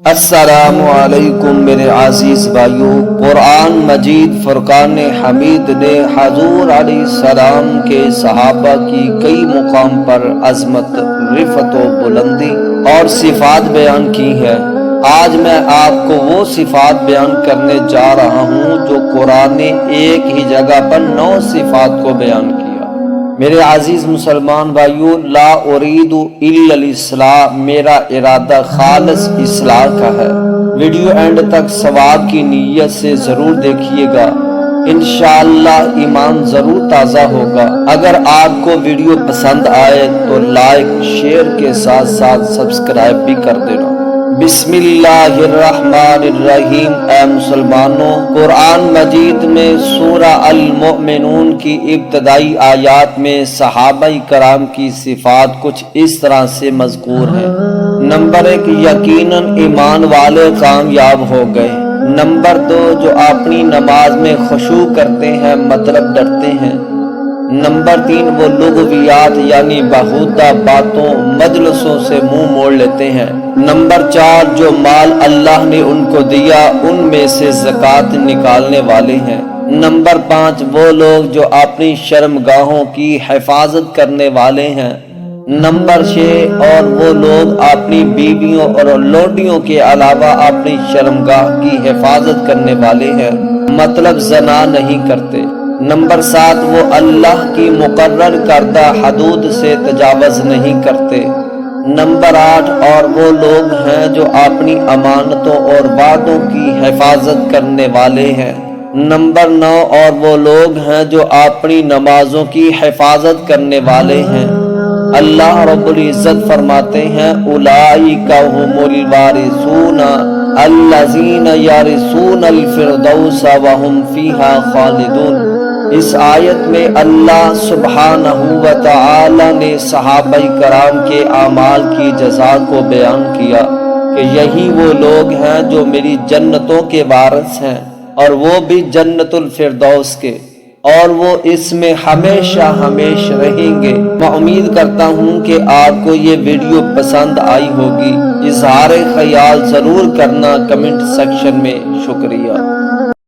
السلام علیکم میرے عزیز بھائیوں، قرآن مجید فرقان حمید نے حضور علیہ السلام کے صحابہ کی کئی مقام پر عظمت، رفعت و بلندی اور صفات بیان کی ہے۔ آج میں آپ کو وہ صفات بیان کرنے جا رہا ہوں جو قرآن نے ایک ہی جگہ پر 9 صفات کو بیان کیا۔ میرے عزیز مسلمان بھائیوں، لا اريد الا الاصلاح، میرا ارادہ خالص اصلاح کا ہے۔ ویڈیو اینڈ تک ثواب کی نیت سے ضرور دیکھیے گا، انشاءاللہ ایمان ضرور تازہ ہوگا۔ اگر آپ کو ویڈیو پسند آئے تو لائک، شیئر کے ساتھ ساتھ سبسکرائب بھی کر دینا۔ بسم اللہ الرحمن الرحیم۔ اے مسلمانوں، قرآن مجید میں سورہ المؤمنون کی ابتدائی آیات میں صحابہ کرام کی صفات کچھ اس طرح سے مذکور ہیں۔ نمبر 1، یقیناً ایمان والے کامیاب ہو گئے۔ نمبر 2، جو اپنی نماز میں خشوع کرتے ہیں، مطلب ڈرتے ہیں۔ نمبر 3، وہ لغویات یعنی بیہودہ باتوں، مجلسوں سے منہ موڑ لیتے ہیں۔ نمبر 4، جو مال اللہ نے ان کو دیا ان میں سے زکوٰۃ نکالنے والے ہیں۔ نمبر 5، وہ لوگ جو اپنی شرمگاہوں کی حفاظت کرنے والے ہیں۔ نمبر 6، اور وہ لوگ اپنی بیویوں اور لونڈیوں کے علاوہ اپنی شرمگاہ کی حفاظت کرنے والے ہیں، مطلب زنا نہیں کرتے۔ نمبر 7، وہ اللہ کی مقرر کردہ حدود سے تجاوز نہیں کرتے۔ نمبر 8، اور وہ لوگ ہیں جو اپنی امانتوں اور وعدوں کی حفاظت کرنے والے ہیں۔ نمبر 9، اور وہ لوگ ہیں جو اپنی نمازوں کی حفاظت کرنے والے ہیں۔ اللہ رب العزت فرماتے ہیں، اولئک ھم الوارثون الذین یرثون الفردوس وهم فیہا خالدون۔ اس آیت میں اللہ سبحانہ و تعالی نے صحابہ کرام کے اعمال کی جزا کو بیان کیا کہ یہی وہ لوگ ہیں جو میری جنتوں کے وارث ہیں، اور وہ بھی جنت الفردوس کے، اور وہ اس میں ہمیشہ ہمیشہ رہیں گے۔ میں امید کرتا ہوں کہ آپ کو یہ ویڈیو پسند آئی ہوگی۔ اظہار خیال ضرور کرنا کمنٹ سیکشن میں۔ شکریہ۔